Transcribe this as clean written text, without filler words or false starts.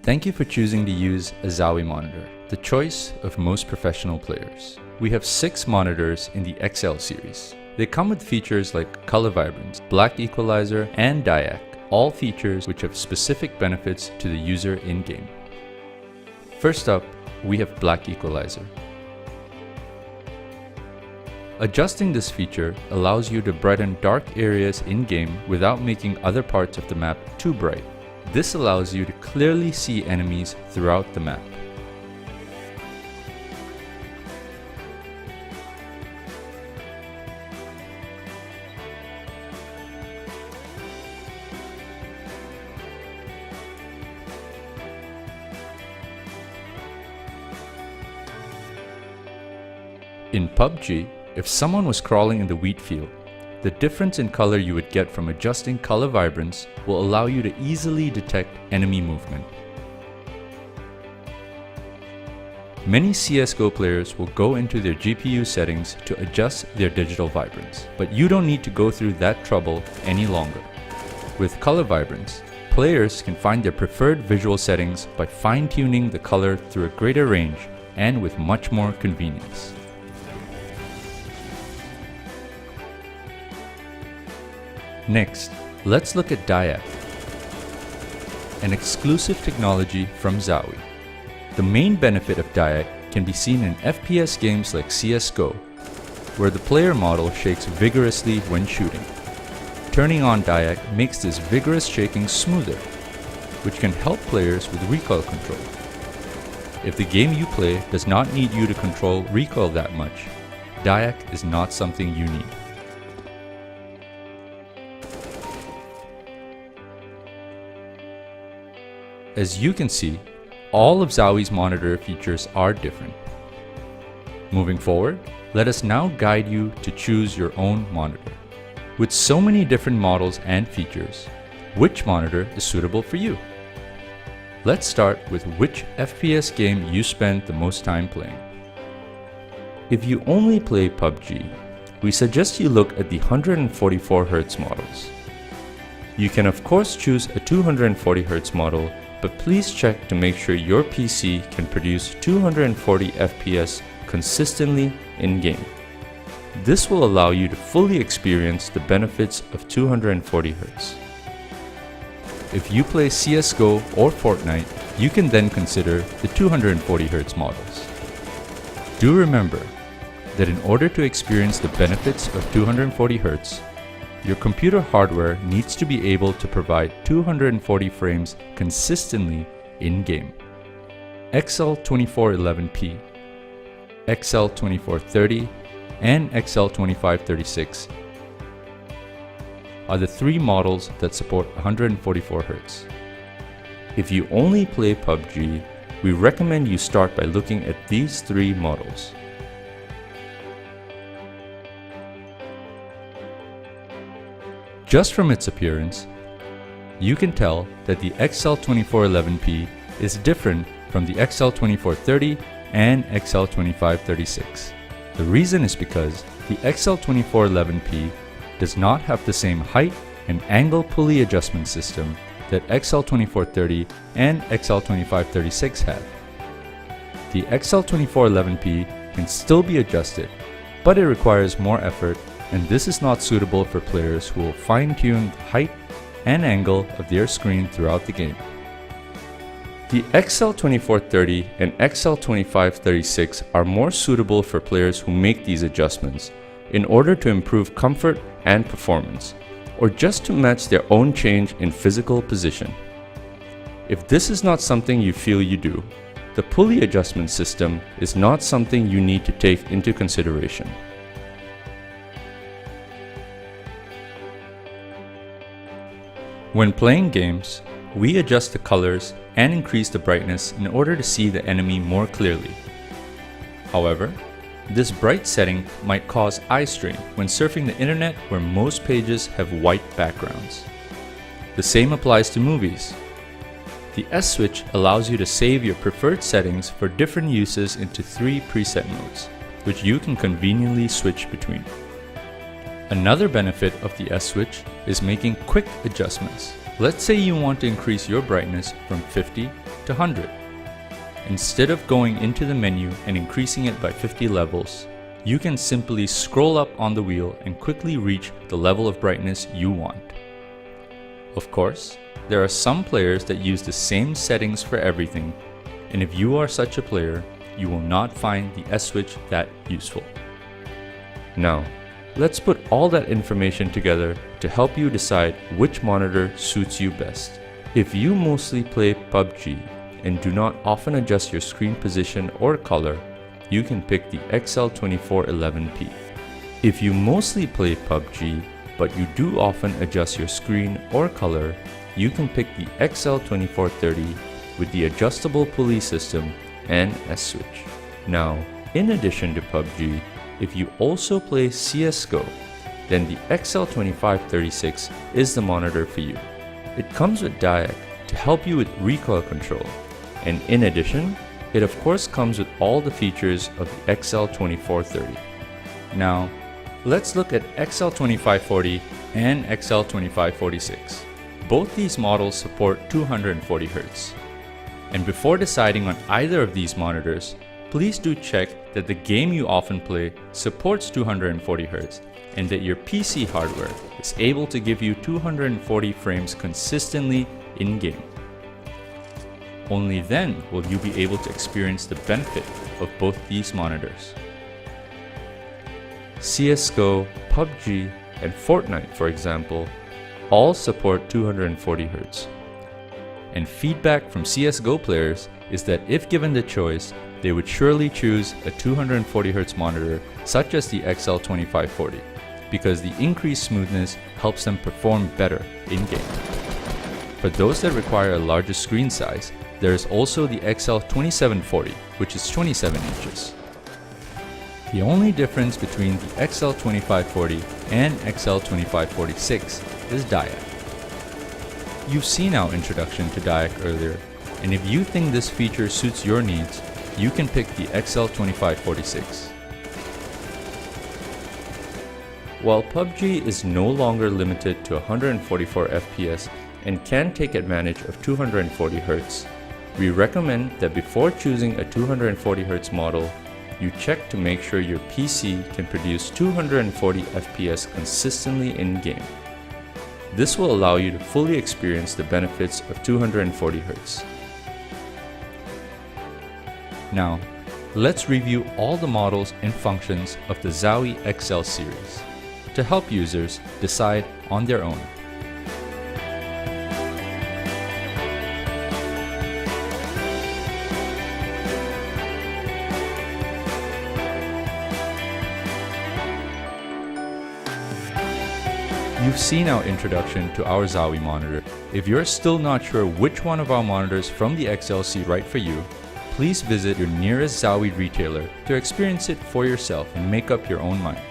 Thank you for choosing to use a Zowie monitor, the choice of most professional players. We have 6 monitors in the XL series. They come with features like color vibrance, black equalizer, and diac, all features which have specific benefits to the user in-game. First up, we have black equalizer. Adjusting this feature allows you to brighten dark areas in-game without making other parts of the map too bright. This allows you to clearly see enemies throughout the map. In PUBG, if someone was crawling in the wheat field, the difference in color you would get from adjusting color vibrance will allow you to easily detect enemy movement. Many CSGO players will go into their GPU settings to adjust their digital vibrance, but you don't need to go through that trouble any longer. With color vibrance, players can find their preferred visual settings by fine-tuning the color through a greater range and with much more convenience. Next, let's look at diac, an exclusive technology from Zowie. The main benefit of diac can be seen in FPS games like CSGO, where the player model shakes vigorously when shooting. Turning on diac makes this vigorous shaking smoother, which can help players with recoil control. If the game you play does not need you to control recoil that much, diac is not something you need. As you can see, all of Zowie's monitor features are different. Moving forward, let us now guide you to choose your own monitor. With so many different models and features, which monitor is suitable for you? Let's start with which FPS game you spend the most time playing. If you only play PUBG, we suggest you look at the 144Hz models. You can of course choose a 240Hz model, but please check to make sure your PC can produce 240 FPS consistently in-game. This will allow you to fully experience the benefits of 240 Hz. If you play CSGO or Fortnite, you can then consider the 240 Hz models. Do remember that in order to experience the benefits of 240 Hz, your computer hardware needs to be able to provide 240 frames consistently in-game. XL2411P, XL2430, and XL2536 are the 3 models that support 144 Hz. If you only play PUBG, we recommend you start by looking at these 3 models. Just from its appearance, you can tell that the XL2411P is different from the XL2430 and XL2536. The reason is because the XL2411P does not have the same height and angle pulley adjustment system that XL2430 and XL2536 have. The XL2411P can still be adjusted, but it requires more effort, and this is not suitable for players who will fine-tune the height and angle of their screen throughout the game. The XL2430 and XL2536 are more suitable for players who make these adjustments in order to improve comfort and performance, or just to match their own change in physical position. If this is not something you feel you do, the pulley adjustment system is not something you need to take into consideration. When playing games, we adjust the colors and increase the brightness in order to see the enemy more clearly. However, this bright setting might cause eye strain when surfing the internet where most pages have white backgrounds. The same applies to movies. The S switch allows you to save your preferred settings for different uses into 3 preset modes, which you can conveniently switch between. Another benefit of the S switch is making quick adjustments. Let's say you want to increase your brightness from 50 to 100. Instead of going into the menu and increasing it by 50 levels, you can simply scroll up on the wheel and quickly reach the level of brightness you want. Of course, there are some players that use the same settings for everything, and if you are such a player, you will not find the S-switch that useful. Now, let's put all that information together to help you decide which monitor suits you best. If you mostly play PUBG and do not often adjust your screen position or color, you can pick the XL2411P. If you mostly play PUBG, but you do often adjust your screen or color, you can pick the XL2430 with the adjustable pulley system and S-switch. Now, in addition to PUBG, if you also play CSGO, then the XL2536 is the monitor for you. It comes with diag to help you with recoil control, and in addition, it of course comes with all the features of the XL2430. Now, let's look at XL2540 and XL2546. Both these models support 240Hz. And before deciding on either of these monitors, please do check that the game you often play supports 240Hz and that your PC hardware is able to give you 240 frames consistently in-game. Only then will you be able to experience the benefit of both these monitors. CSGO, PUBG, and Fortnite, for example, all support 240Hz. And feedback from CSGO players is that if given the choice, they would surely choose a 240Hz monitor such as the XL2540 because the increased smoothness helps them perform better in-game. For those that require a larger screen size, there is also the XL2740, which is 27 inches. The only difference between the XL2540 and XL2546 is diag. You've seen our introduction to diag earlier, and if you think this feature suits your needs, you can pick the XL2546. While PUBG is no longer limited to 144 FPS and can take advantage of 240Hz, we recommend that before choosing a 240Hz model, you check to make sure your PC can produce 240 FPS consistently in-game. This will allow you to fully experience the benefits of 240Hz. Now, let's review all the models and functions of the Zowie XL series to help users decide on their own. You've seen our introduction to our Zowie monitor. If you're still not sure which one of our monitors from the XLC right for you, please visit your nearest Zowie retailer to experience it for yourself and make up your own mind.